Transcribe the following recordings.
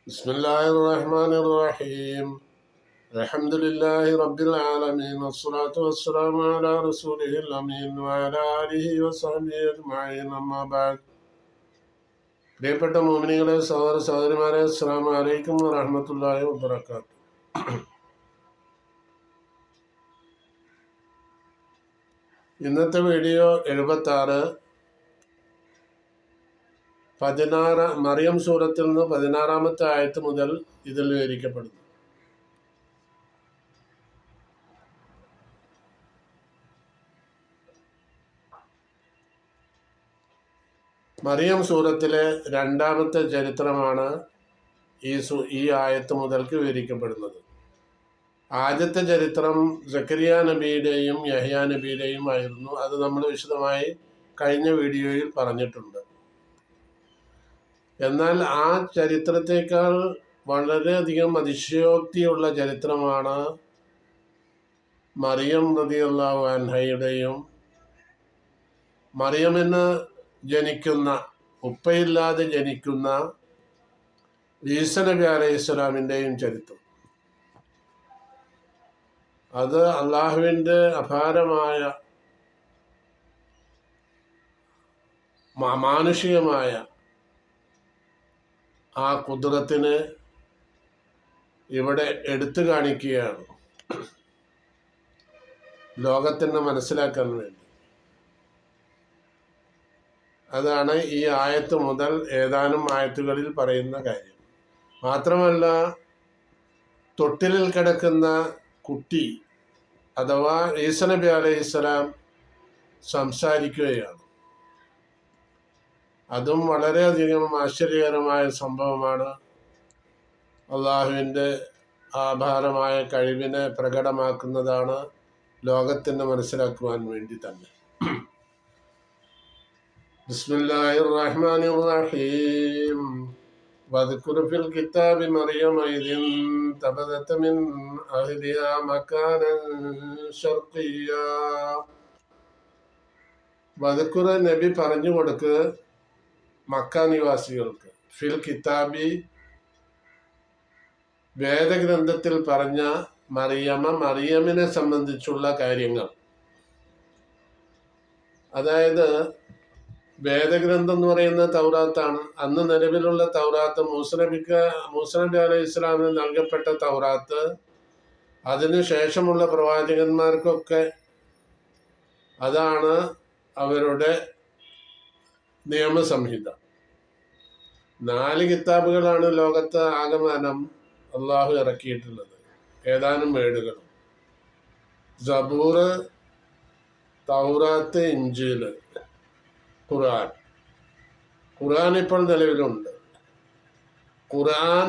بسم الله الرحمن الرحيم الحمد لله رب العالمين والصلاة والسلام على رسوله الأمين وعلى آله وصحبه أجمعين أما بعد പ്രിയപ്പെട്ട മുഅ്മിനീങ്ങളെ സഹോദര സഹോദരിമാരെ അസ്സലാമു അലൈക്കും വറഹ്മത്തുള്ളാഹി വബറകാതുഹു. ഇന്നത്തെ വീഡിയോ 76 മറിയം സൂറത്തിൽ നിന്ന് 16-ാമത്തെ ആയത്ത് മുതൽ ഇതിൽ വിവരിക്കപ്പെടുന്നു. മറിയം സൂറത്തിലെ 2-ാമത്തെ ചരിത്രമാണ് ഈ ആയത്ത് മുതൽക്ക് വിവരിക്കപ്പെടുന്നത്. ആദ്യത്തെ ചരിത്രം സക്കരിയ നബിയുടെയും യഹ്യാ നബിയുടെയും ആയിരുന്നു. അത് നമ്മൾ വിശദമായി കഴിഞ്ഞ വീഡിയോയിൽ പറഞ്ഞിട്ടുണ്ട്. എന്നാൽ ആ ചരിത്രത്തേക്കാൾ വളരെയധികം അതിശയോക്തിയുള്ള ചരിത്രമാണ് മറിയം റളിയല്ലാഹു അൻഹയുടെയും മറിയമിന് ജനിക്കുന്ന ഉപ്പയില്ലാതെ ജനിക്കുന്ന ഈസ നബി അലൈഹിസ്സലാമിൻ്റെയും ചരിത്രം. അത് അള്ളാഹുവിൻ്റെ അപാരമായ മാനുഷികമായ ആ ഖുദ്റത്തിനെ ഇവിടെ എടുത്തു കാണിക്കുകയാണ് ലോകത്തിന് മനസ്സിലാക്കാൻ വേണ്ടി. അതാണ് ഈ ആയത്ത് മുതൽ ഏതാനും ആയത്തുകളിൽ പറയുന്ന കാര്യം. മാത്രമല്ല, തൊട്ടിലിൽ കിടക്കുന്ന കുട്ടി അഥവാ ഈസ നബി അലൈഹിസ്സലാം സംസാരിക്കുകയാണ്. അതും വളരെയധികം ആശ്ചര്യകരമായ സംഭവമാണ്. അള്ളാഹുവിൻ്റെ ആഭാരമായ കഴിവിനെ പ്രകടമാക്കുന്നതാണ്, ലോകത്തിന് മനസ്സിലാക്കുവാൻ വേണ്ടി തന്നെ. ബിസ്മില്ലാഹിർ റഹ്മാനിർ റഹീം. വദ്കുർ ഫിൽ കിതാബി മറിയം ഇദ് തബദത മിൻ അഹ്ലിഹാ മകാനൻ ശർഖിയ്യാ. വദ്കുർ നബി പറഞ്ഞു കൊടുക്ക് മക്ക നിവാസികൾക്ക്, ഫിൽ കിതാബി വേദഗ്രന്ഥത്തിൽ പറഞ്ഞ മറിയമിനെ സംബന്ധിച്ചുള്ള കാര്യങ്ങൾ. അതായത് വേദഗ്രന്ഥം എന്ന് പറയുന്ന തൗറാത്താണ്. അന്ന് നിലവിലുള്ള തൗറാത്ത് മൂസ നബി അലൈഹി ഇസ്ലാമിന് നൽകപ്പെട്ട തൗറാത്ത്, അതിനു ശേഷമുള്ള പ്രവാചകന്മാർക്കൊക്കെ അതാണ് അവരുടെ നിയമസംഹിത. 4 കിതാബുകളാണ് ലോകത്ത് ആകമാനം അള്ളാഹു ഇറക്കിയിട്ടുള്ളത്, ഏതാനും ഏടുകളും. സബൂർ, തൗറാത്ത്, ഇഞ്ചീല്, ഖുർആൻ ഇപ്പോൾ നിലവിലുണ്ട്. ഖുർആൻ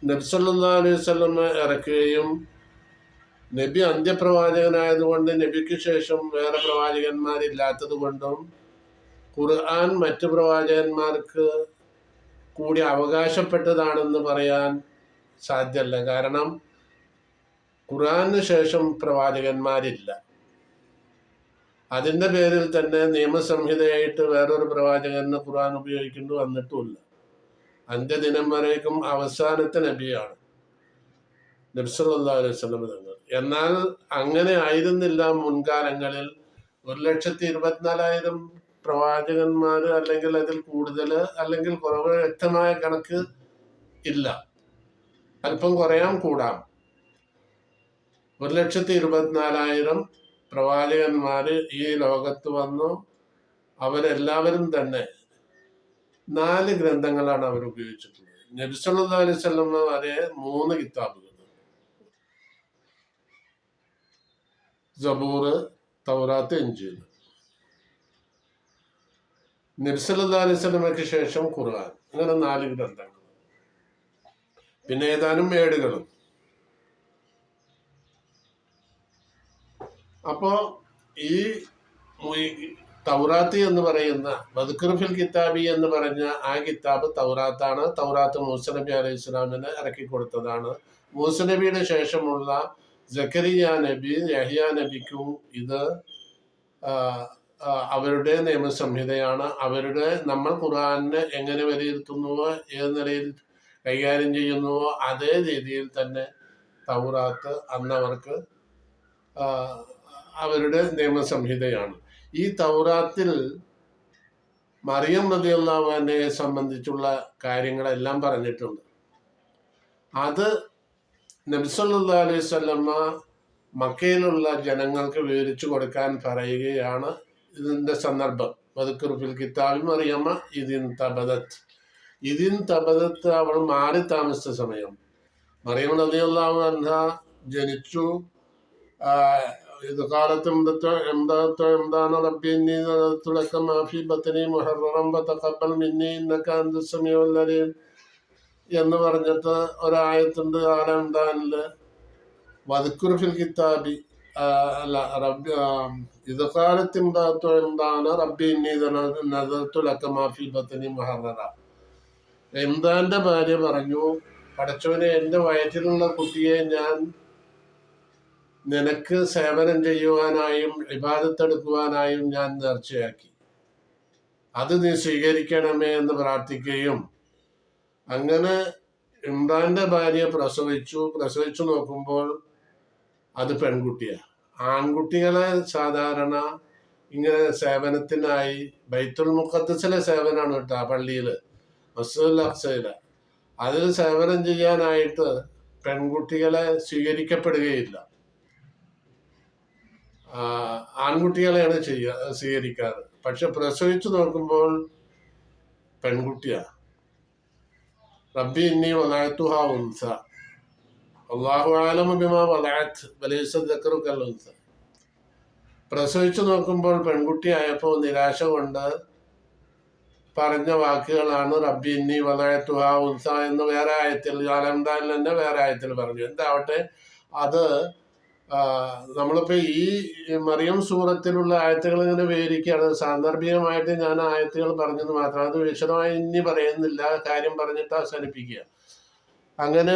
നബി സല്ലല്ലാഹു അലൈഹി വസല്ലം ഇറക്കുകയും നബി അന്ത്യപ്രവാചകനായതുകൊണ്ട് നബിക്ക് ശേഷം വേറെ പ്രവാചകന്മാരില്ലാത്തത് കൊണ്ടും ഖുർആൻ മറ്റു പ്രവാചകന്മാർക്ക് കൂടി അവകാശപ്പെട്ടതാണെന്ന് പറയാൻ സാധ്യമല്ല. കാരണം ഖുർആന് ശേഷം പ്രവാചകന്മാരില്ല. അതിൻ്റെ പേരിൽ തന്നെ നിയമസംഹിതയായിട്ട് വേറൊരു പ്രവാചകന് ഖുർആൻ ഉപയോഗിക്കേണ്ടി വന്നിട്ടുമില്ല. അന്ത്യദിനം വരേക്കും അവസാനത്തെ നബിയാണ് നബി സല്ലല്ലാഹു അലൈഹി വസല്ലം തങ്ങൾ. എന്നാൽ അങ്ങനെ ആയിരുന്നില്ല മുൻകാലങ്ങളിൽ. 1,24,000 പ്രവാചകന്മാർ, അല്ലെങ്കിൽ അതിൽ കൂടുതൽ, അല്ലെങ്കിൽ കുറവ്, വ്യക്തമായ കണക്ക് ഇല്ല. അല്പം കുറയാം കൂടാം. 1,24,000 പ്രവാചകന്മാർ ഈ ലോകത്ത് വന്നു. അവരെല്ലാവരും തന്നെ 4 ഗ്രന്ഥങ്ങളാണ് അവർ ഉപയോഗിച്ചിട്ടുള്ളത്. നബി സല്ലല്ലാഹു അലൈഹി വസല്ലം വരെ 3 കിതാബുകൾ: സബൂർ, തൗറാത്ത്, ഇഞ്ചീൽ. നബി സല്ലല്ലാഹു അലൈഹി വസല്ലമയ്ക്ക് ശേഷം ഖുർആൻ. അങ്ങനെ 4 ഗ്രന്ഥങ്ങൾ, പിന്നെ ഏതാനും ഏടുകളും. അപ്പോ ഈ തൗറാത്ത് എന്ന് പറയുന്ന വദ്കുർ ഫിൽ കിതാബി എന്ന് പറഞ്ഞ ആ കിതാബ് തൗറാത്താണ്. തൗറാത്ത് മൂസ നബി അലൈഹി ഇസ്ലാമിന് ഇറക്കി കൊടുത്തതാണ്. മൂസ നബിയുടെ ശേഷമുള്ള സക്കരിയ നബി, യഹ്യാ നബിക്കും ഇത് അവരുടെ നിയമസംഹിതയാണ്. നമ്മൾ ഖുർആനെ എങ്ങനെ വിലയിരുത്തുന്നുവോ, ഏത് നിലയിൽ കൈകാര്യം ചെയ്യുന്നുവോ അതേ രീതിയിൽ തന്നെ തൗറാത്ത് അന്നവർക്ക് അവരുടെ നിയമസംഹിതയാണ്. ഈ തൗറാത്തിൽ മറിയം റളിയല്ലാഹു അൻഹയെ സംബന്ധിച്ചുള്ള കാര്യങ്ങളെല്ലാം പറഞ്ഞിട്ടുണ്ട്. അത് നബി സല്ലല്ലാഹു അലൈഹി വസല്ലമ മക്കയിലുള്ള ജനങ്ങൾക്ക് വിവരിച്ചു കൊടുക്കാൻ പറയുകയാണ് ഇതിന്റെ സന്ദർഭം. വദ്കുർ ഫിൽ കിതാബി മറിയമ ഇതിൻ തബദത്ത് അവൾ മാറി താമസിച്ച സമയം. മറിയം റളിയല്ലാഹു അൻഹ ജനിച്ചു. ഇത് കാലത്ത് എന്താണ് റബ്ബി ഇന്നി നദർതു ലക മാ ഫീ ബത്നി മുഹററൻ ഫതഖബ്ബൽ മിന്നി ഇന്നക അൻത സമീഉൽ അലീം എന്ന് പറഞ്ഞിട്ട് ഒരായത്തുണ്ട് ആലംദാനില്. വദ്കുർ ഫിൽ കിതാബി അല്ല റബ്ബി ഇത് കാലത്ത് എന്താണ് റബ്ബി ഇന്നി നദർതു ലക മാ ഫീ ബത്നി മുഹററ. ഇംദാന്റെ ഭാര്യ പറഞ്ഞു, പടച്ചവനെ, എൻ്റെ വയറ്റിലുള്ള കുട്ടിയെ ഞാൻ നിനക്ക് സേവനം ചെയ്യുവാനായും ഇബാദത്തെടുക്കുവാനായും ഞാൻ നേർച്ചയാക്കി, അത് നീ സ്വീകരിക്കണമേ എന്ന് പ്രാർത്ഥിക്കുകയും അങ്ങനെ ഇമ്രാന്റെ ഭാര്യ പ്രസവിച്ചു നോക്കുമ്പോൾ അത് പെൺകുട്ടിയാണ്. ആൺകുട്ടികളെ സാധാരണ ഇങ്ങനെ സേവനത്തിനായി ബൈത്തുൽ മുഖദ്ദസിലെ സേവനമാണ് കേട്ടോ, പള്ളിയിൽ മസ്ജിദുൽ അഖ്സയില് അതിൽ സേവനം ചെയ്യാനായിട്ട് പെൺകുട്ടികളെ സ്വീകരിക്കപ്പെടുകയില്ല. ആൺകുട്ടികളെയാണ് സ്വീകരിക്കാറ്. പക്ഷെ പ്രസവിച്ചു നോക്കുമ്പോൾ പെൺകുട്ടിയാണ്. റബ്ബി ഇന്നി വലഅതുഹാ ഉൻസ അല്ലാഹു അഅലമു ബിമാ വലഅത് വലൈസ ദക്കറു കൽ ഉൻസ. പ്രസവിച്ചു നോക്കുമ്പോൾ പെൺകുട്ടിയായപ്പോൾ നിരാശ കൊണ്ട് പറഞ്ഞ വാക്കുകളാണ് റബ്ബി ഇന്നി വലഅതുഹാ ഉൻസ എന്ന് വേറെ ആയത്തിൽ, ആലംദാനിൽ തന്നെ വേറെ ആയത്തിൽ പറഞ്ഞു. എന്താവട്ടെ, അത് നമ്മളിപ്പോ ഈ മറിയം സൂറത്തിലുള്ള ആയത്തുകൾ ഇങ്ങനെ വിവരിക്കുകയാണ്. സാന്ദർഭികമായിട്ട് ഞാൻ ആയത്തുകൾ പറഞ്ഞത് മാത്രം, അത് വിശദമായി ഇനി പറയുന്നില്ല, കാര്യം പറഞ്ഞിട്ട് അവസാനിപ്പിക്കുക. അങ്ങനെ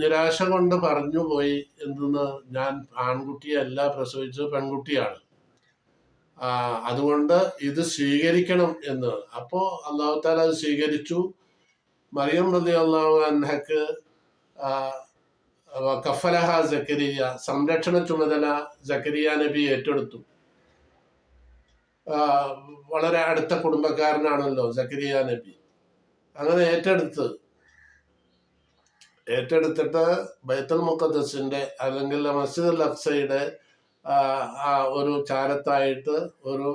നിരാശ കൊണ്ട് പറഞ്ഞു പോയി, എന്തെന്ന്, ഞാൻ ആൺകുട്ടിയല്ല പ്രസവിച്ചത്, പെൺകുട്ടിയാണ്, അതുകൊണ്ട് ഇത് സ്വീകരിക്കണം എന്ന്. അപ്പോ അല്ലാഹു തആല അത് സ്വീകരിച്ചു. മറിയം റളിയല്ലാഹു അൻഹക്ക് കഫലഹ സക്കരിയ, സംരക്ഷണ ചുമതല സക്കരിയ നബി ഏറ്റെടുത്തു. വളരെ അടുത്ത കുടുംബക്കാരനാണല്ലോ സക്കരിയ നബി. അങ്ങനെ ഏറ്റെടുത്തിട്ട് ബൈത്തുൽ മുഖദ്ദസിന്റെ അല്ലെങ്കിൽ മസ്ജിദുൽ അഖ്സയുടെ ഒരു ചാരത്തായിട്ട് ഒരു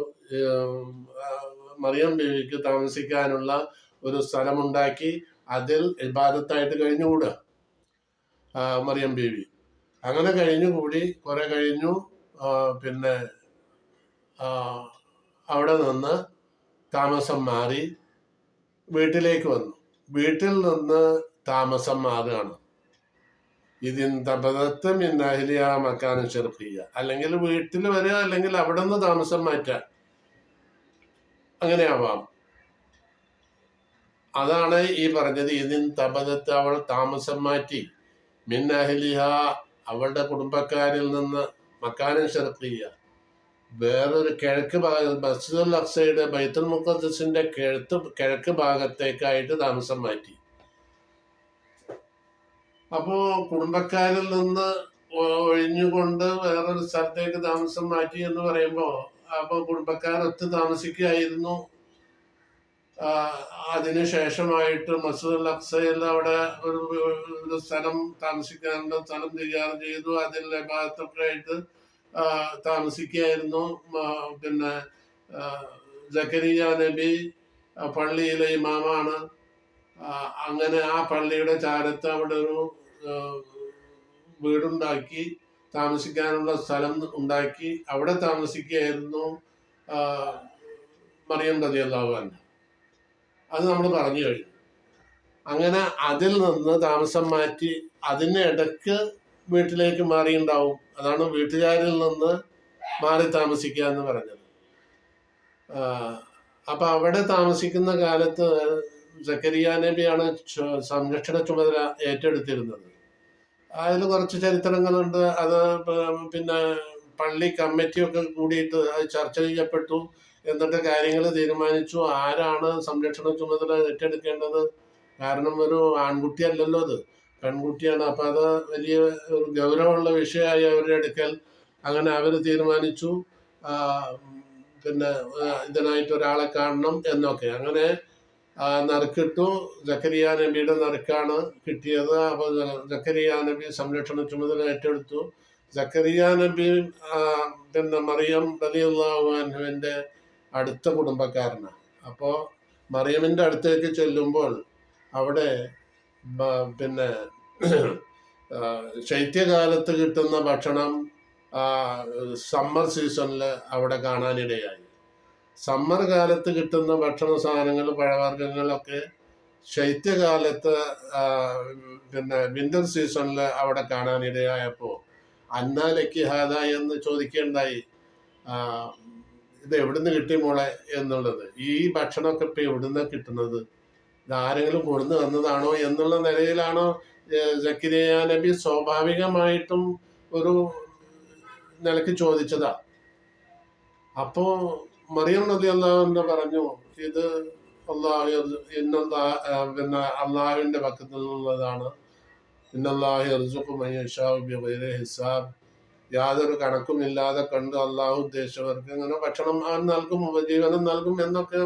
മറിയം ബീവിക്ക് താമസിക്കാനുള്ള ഒരു സ്ഥലമുണ്ടാക്കി അതിൽ ഇബാദത്തായിട്ട് കഴിഞ്ഞുകൂടുക മറിയം ബീവി. അങ്ങനെ കഴിഞ്ഞുകൂടി കുറെ കഴിഞ്ഞു. പിന്നെ അവിടെ നിന്ന് താമസം മാറി വീട്ടിലേക്ക് വന്നു. വീട്ടിൽ നിന്ന് താമസം മാറുകയാണ്. ഇതിൻ തബദത്ത് മിൻ അഹ്ലിഹാ മക്കാനൻ ശർഖിയ്യ, അല്ലെങ്കിൽ വീട്ടിൽ വരിക, അല്ലെങ്കിൽ അവിടെ നിന്ന് താമസം മാറ്റുക, അങ്ങനെയാവാം. അതാണ് ഈ പറഞ്ഞത്. ഇതിൻ തബദത്ത്, അവൾ താമസം മാറ്റി, മിൻ അഹ്ലിഹാ, അവളുടെ കുടുംബക്കാരിൽ നിന്ന്, മക്കാനൻ ശർഖിയ്യ, വേറൊരു കിഴക്ക് ഭാഗം, മസ്ജിദുൽ അഖ്സയുടെ ബൈത്തുൽ മുഖദ്ദസിന്റെ കിഴക്ക് ഭാഗത്തേക്കായിട്ട് താമസം മാറ്റി. അപ്പോ കുടുംബക്കാരിൽ നിന്ന് ഒഴിഞ്ഞുകൊണ്ട് വേറൊരു സ്ഥലത്തേക്ക് താമസം മാറ്റി എന്ന് പറയുമ്പോ അപ്പൊ കുടുംബക്കാരൊത്ത് താമസിക്കുകയായിരുന്നു. അതിനുശേഷമായിട്ട് മസ്ജിദുൽ അഖ്സയിൽ അവിടെ ഒരു സ്ഥലം താമസിക്കാനുള്ള സ്ഥലം തയ്യാറ് ചെയ്തു. അതിൽ ഭാഗത്തൊക്കെ ആയിട്ട് താമസിക്കുകയായിരുന്നു. പിന്നെ സക്കരിയ നബി പള്ളിയിലെ ഇമാമാണ്. അങ്ങനെ ആ പള്ളിയുടെ ചാരത്ത് അവിടെ ഒരു വീടുണ്ടാക്കി, താമസിക്കാനുള്ള സ്ഥലം ഉണ്ടാക്കി, അവിടെ താമസിക്കുകയായിരുന്നു മറിയം റളിയല്ലാഹു അൻഹ. അത് നമ്മൾ പറഞ്ഞു കഴിഞ്ഞു. അങ്ങനെ അതിൽ നിന്ന് താമസം മാറ്റി അതിനിടയ്ക്ക് വീട്ടിലേക്ക് മാറിയുണ്ടാവും. അതാണ് വീട്ടുകാരിൽ നിന്ന് മാറി താമസിക്കുക എന്ന് പറഞ്ഞത്. അപ്പൊ അവിടെ താമസിക്കുന്ന കാലത്ത് സക്കരിയ നബിയാണ് സംരക്ഷണ ചുമതല ഏറ്റെടുത്തിരുന്നത്. അതിൽ കുറച്ച് ചരിത്രങ്ങളുണ്ട്. അത് പിന്നെ പള്ളി കമ്മിറ്റിയൊക്കെ കൂടിയിട്ട് അത് ചർച്ച ചെയ്യപ്പെട്ടു. എന്നിട്ട് കാര്യങ്ങൾ തീരുമാനിച്ചു. ആരാണ് സംരക്ഷണ ചുമതല ഏറ്റെടുക്കേണ്ടത് കാരണം ഒരു ആൺകുട്ടിയല്ലല്ലോ അത്, പെൺകുട്ടിയാണ്. അപ്പം അത് വലിയ ഒരു ഗൗരവമുള്ള വിഷയമായി അവരുടെ അടുക്കൽ. അങ്ങനെ അവർ തീരുമാനിച്ചു പിന്നെ ഇതിനായിട്ട് ഒരാളെ കാണണം എന്നൊക്കെ. അങ്ങനെ നറുക്കിട്ടു. സക്കരിയ നബിയുടെ നറുക്കാണ് കിട്ടിയത്. അപ്പോൾ സക്കരിയ നബി സംരക്ഷണ ചുമതല ഏറ്റെടുത്തു. സക്കരിയ നബി പിന്നെ മറിയം റളിയല്ലാഹു അൻഹുവിൻ്റെ അടുത്ത കുടുംബക്കാരനാണ്. അപ്പോൾ മറിയമിൻ്റെ അടുത്തേക്ക് ചെല്ലുമ്പോൾ അവിടെ പിന്നെ ശൈത്യകാലത്ത് കിട്ടുന്ന ഭക്ഷണം സമ്മർ സീസണിൽ അവിടെ കാണാനിടയായി. സമ്മർ കാലത്ത് കിട്ടുന്ന ഭക്ഷണ സാധനങ്ങൾ, പഴവർഗ്ഗങ്ങളൊക്കെ ശൈത്യകാലത്ത് പിന്നെ വിന്റർ സീസണിൽ അവിടെ കാണാനിടയായപ്പോൾ അന്നാലയ്ക്ക് ഹാദ എന്ന് ചോദിക്കേണ്ടായി, ഇത് എവിടുന്ന് കിട്ടി മോളെ എന്നുള്ളത്. ഈ ഭക്ഷണമൊക്കെ ഇപ്പം എവിടുന്നാണ് കിട്ടുന്നത്, ഇത് ആരെങ്കിലും കൊണ്ടു വന്നതാണോ എന്നുള്ള നിലയിലാണോ സക്കരിയ നബി സ്വാഭാവികമായിട്ടും ഒരു നിലയ്ക്ക് ചോദിച്ചതാ. അപ്പോ മറിയം റളിയല്ലാഹു അൻഹ പറഞ്ഞു, ഇത് പിന്നെ അള്ളാഹുവിന്റെ പക്കത്തിൽ നിന്നുള്ളതാണ്. ഇന്നല്ലാഹു യർസുഖു മൻ യശാഉ ബിഗൈരി ഹിസാബ്. യാതൊരു കണക്കുമില്ലാതെ കണ്ട് അള്ളാഹു ഉദ്ദേശിച്ചവർക്ക് ഇങ്ങനെ ഭക്ഷണം നൽകും, ഉപജീവനം നൽകും എന്നൊക്കെ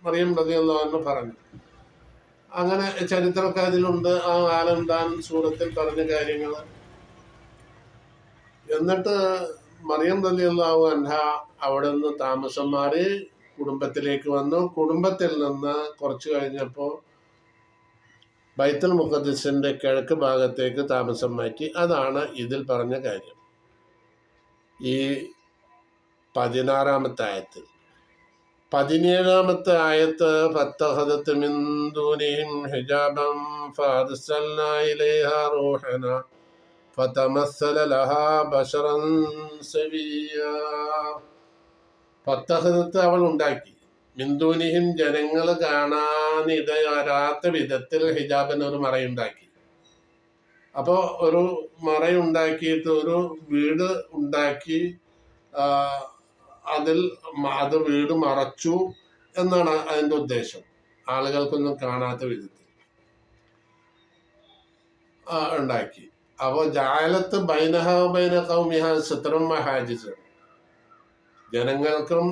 മറിയം റളിയല്ലാഹു അൻഹ പറഞ്ഞു. അങ്ങനെ ചരിത്രമൊക്കെ അതിലുണ്ട്, ആ ആലംദാൻ സൂറത്തിൽ പറഞ്ഞ കാര്യങ്ങൾ. എന്നിട്ട് മറിയം റളിയല്ലാഹു അൻഹ അവിടെ നിന്ന് താമസം മാറി കുടുംബത്തിലേക്ക് വന്നു. കുടുംബത്തിൽ നിന്ന് കുറച്ച് കഴിഞ്ഞപ്പോൾ ബൈത്തുൽ മുഖദ്ദിസിന്റെ കിഴക്ക് ഭാഗത്തേക്ക് താമസം മാറ്റി. അതാണ് ഇതിൽ പറഞ്ഞ കാര്യം. ഈ 16-ാമത്തെ ആയത്തിൽ. 17-ാമത്തെ ആയത്ത് ഫത്തഖദത് മിൻ ദൂനിഹിം ഹിജാബൻ ഫഅർസൽനാ ഇലൈഹാ റൂഹനാ ഫതമസ്സല ലഹാ ബശറൻ സവിയ്യാ. ഫത്തഖദത്ത് അവൾ ഉണ്ടാക്കി, മിന്ദൂനിഹിം ജനങ്ങൾ കാണാനിടവരാത്ത വിധത്തിൽ ഹിജാബിന് ഒരു മറയുണ്ടാക്കി. അപ്പോൾ ഒരു മറയുണ്ടാക്കിയിട്ട് ഒരു വീട് ഉണ്ടാക്കി, അത് വീട് മറച്ചു എന്നാണ് അതിൻ്റെ ഉദ്ദേശം. ആളുകൾക്കൊന്നും കാണാത്ത വിധത്തിൽ ഉണ്ടാക്കി. അപ്പോൾ ജാലത്ത് ബൈനഹ ബൈന ഖൗമിഹ സിത്റൻ വഹാജിസ്. ജനങ്ങൾക്കും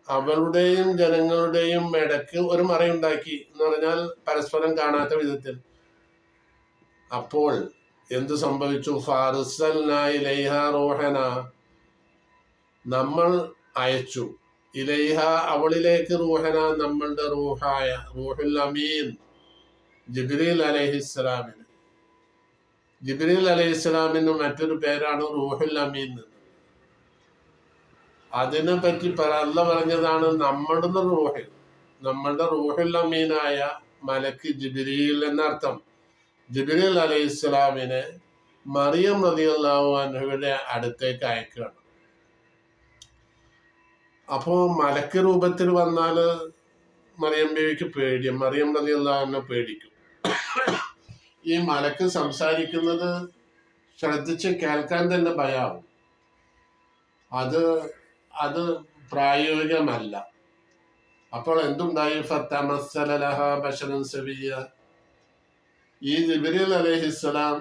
അവളുടെയും ജനങ്ങളുടെയും ഇടയ്ക്ക് ഒരു മറയുണ്ടാക്കി എന്ന് പറഞ്ഞാൽ പരസ്പരം കാണാത്ത വിധത്തിൽ. അപ്പോൾ എന്ത് സംഭവിച്ചു? ഫഅർസൽനാ ഇലൈഹാ റൂഹന, നമ്മൾ അയച്ചു, ഇലൈഹ അവളിലേക്ക്, റൂഹന നമ്മളുടെ റൂഹായ റൂഹുൽ അമീൻ ജിബ്രീൽ അലൈഹിസ്സലാമിന്. ജിബ്രീൽ അലൈഹിസ്സലാമിന് മറ്റൊരു പേരാണ് റൂഹുൽ അമീൻ. അതിനെ പറ്റി അല്ല പറഞ്ഞതാണ് നമ്മളുടെ റൂഹുൽ അമീനായ മലക്ക് ജിബ്രീൽ എന്നർത്ഥം. ജിബ്രീൽ അലൈഹിസ്സലാമിനെ മറിയം റളിയല്ലാഹു അൻഹയുടെ അടുത്തേക്ക് അയക്കുകയാണ്. അപ്പോൾ മലക്ക് രൂപത്തിൽ വന്നാൽ മറിയം ബീവിക്ക് പേടിയും, മറിയം റളിയല്ലാഹു അൻഹ പേടിക്കും. ഈ മലക്ക് സംസാരിക്കുന്നത് ശ്രദ്ധിച്ച് കേൾക്കാൻ തന്നെ ഭയമാവും. അത് പ്രായോഗികമല്ല. അപ്പോൾ എന്തുണ്ടായി? ഫതമസ്സല ലഹാ ബശറൻ സവിയ്യ. ഈ ജിബ്രീൽ അലൈഹിസ്സലാം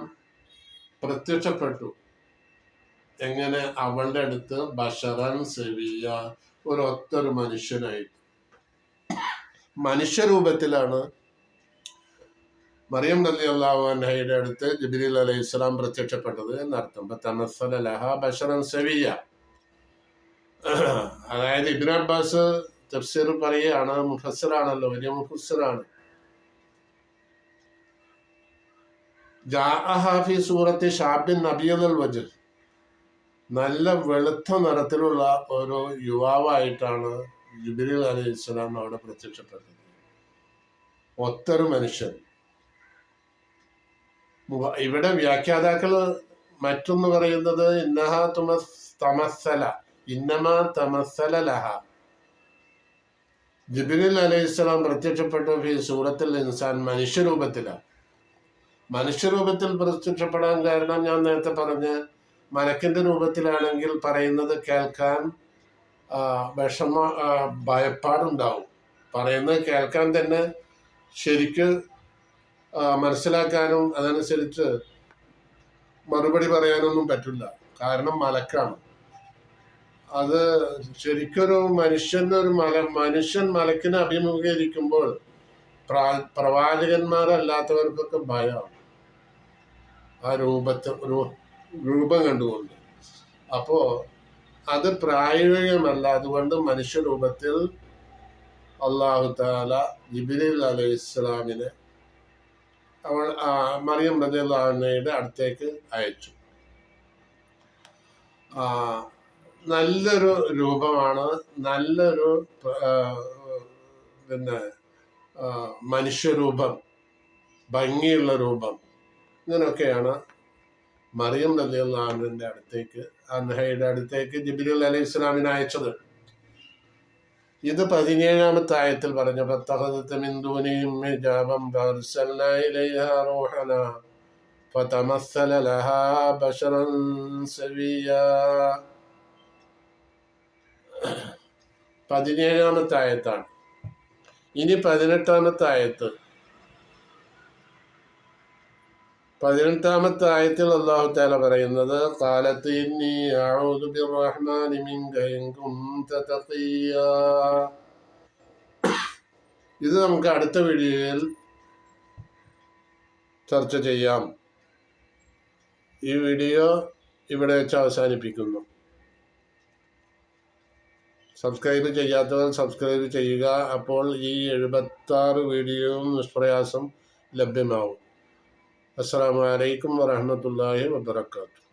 പ്രത്യക്ഷപ്പെട്ടു. എങ്ങനെ? അവളുടെ അടുത്ത് ബശറൻ സവിയ്യ, ഒരൊത്തൊരു മനുഷ്യനായിട്ട്, മനുഷ്യരൂപത്തിലാണ് മറിയം റളിയല്ലാഹു അൻഹയുടെ അടുത്ത് ജിബ്രീൽ അലൈഹിസ്സലാം പ്രത്യക്ഷപ്പെട്ടത് എന്നർത്ഥം. ഫതമസ്സല ലഹാ ബശറൻ സവിയ്യ. അതായത് ഇബ്നു അബ്ബാസ് തഫ്സീർ പറയുകയാണ്, മുഫസ്സിറാണല്ലോ, വലിയ മുഫസ്സിറാണ്. ജാഅഹ ഫി സൂറത്തി ഷാബിൻ അബിയദുൽ വജ്ഹ്. നല്ല വെളുത്ത നിറത്തിലുള്ള ഒരു യുവാവായിട്ടാണ് ജിബ്രീൽ അലൈഹിസ്സലാം അവിടെ പ്രത്യക്ഷപ്പെട്ടത്. ഒത്തൊരു മനുഷ്യൻ. ഇവിടെ വ്യാഖ്യാതാക്കൾ മറ്റൊന്ന് പറയുന്നത് ഇന്നമാ തമസ്സല ലഹ. ജിബ്രീൽ അലൈഹിസ്സലാം പ്രത്യക്ഷപ്പെട്ടു ഫി സൂറത്തുൽ ഇൻസാൻ, മനുഷ്യരൂപത്തിലാണ്. മനുഷ്യരൂപത്തിൽ പ്രത്യക്ഷപ്പെടാൻ കാരണം ഞാൻ നേരത്തെ പറഞ്ഞ മലക്കിന്റെ രൂപത്തിലാണെങ്കിൽ പറയുന്നത് കേൾക്കാൻ ഭയപ്പാടുണ്ടാവും. പറയുന്നത് കേൾക്കാൻ തന്നെ ശരിക്ക് മനസ്സിലാക്കാനും അതനുസരിച്ച് മറുപടി പറയാനൊന്നും പറ്റില്ല. കാരണം മലക്കാണ്. അത് ശരിക്കൊരു മനുഷ്യൻ മലക്കിനെ അഭിമുഖീകരിക്കുമ്പോൾ പ്രവാചകന്മാരല്ലാത്തവർക്കൊക്കെ ഭയമാണ് ആ രൂപം കണ്ടുകൊണ്ട്. അപ്പോ അത് പ്രായോഗികമല്ല. അതുകൊണ്ട് മനുഷ്യരൂപത്തിൽ അല്ലാഹു തആല ജിബ്രീൽ അലൈഹിസ്സലാമിനെ മറിയം റളിയല്ലാഹു അൻഹയുടെ അടുത്തേക്ക് അയച്ചു. നല്ലൊരു രൂപമാണ്, നല്ലൊരു മനുഷ്യരൂപം, ഭംഗിയുള്ള രൂപം. ഇങ്ങനെയൊക്കെയാണ് മറിയം റളിയല്ലാഹു അൻഹയുടെ അടുത്തേക്ക് ജിബ്രീൽ അലൈഹിസ്സലാമിനെ അയച്ചത്. ഇത് 17-ാമത്തെ ആയത്തിൽ പറഞ്ഞ ഫത്തഖദത മിൻ ദൂനിഹിം ഹിജാബൻ ഫഅർസൽനാ ഇലൈഹാ റൂഹനാ ഫതമസ്സല ലഹാ ബശറൻ സവിയ്യാ. 17-ാമത്തെ ആയത്താണ്. ഇനി 18-ാമത്തെ ആയത്ത്. 18-ാമത്തെ ആയത്തിൽ അല്ലാഹു തആല പറയുന്നത് ഖാലത്ത് ഇന്നി അഊദു ബിർറഹ്മാനി മിൻക ഇൻ കുൻത തഖിയ്യാ. ഇത് നമുക്ക് അടുത്ത വീഡിയോയിൽ ചർച്ച ചെയ്യാം. ഈ വീഡിയോ ഇവിടെ വെച്ച് അവസാനിപ്പിക്കുന്നു. സബ്സ്ക്രൈബ് ചെയ്യാത്തവർ സബ്സ്ക്രൈബ് ചെയ്യുക. അപ്പോൾ ഈ 76 വീഡിയോയും നിഷ്പ്രയാസം ലഭ്യമാവും. അസ്സലാമു അലൈക്കും വറഹ്മത്തുള്ളാഹി വബറകാതുഹു.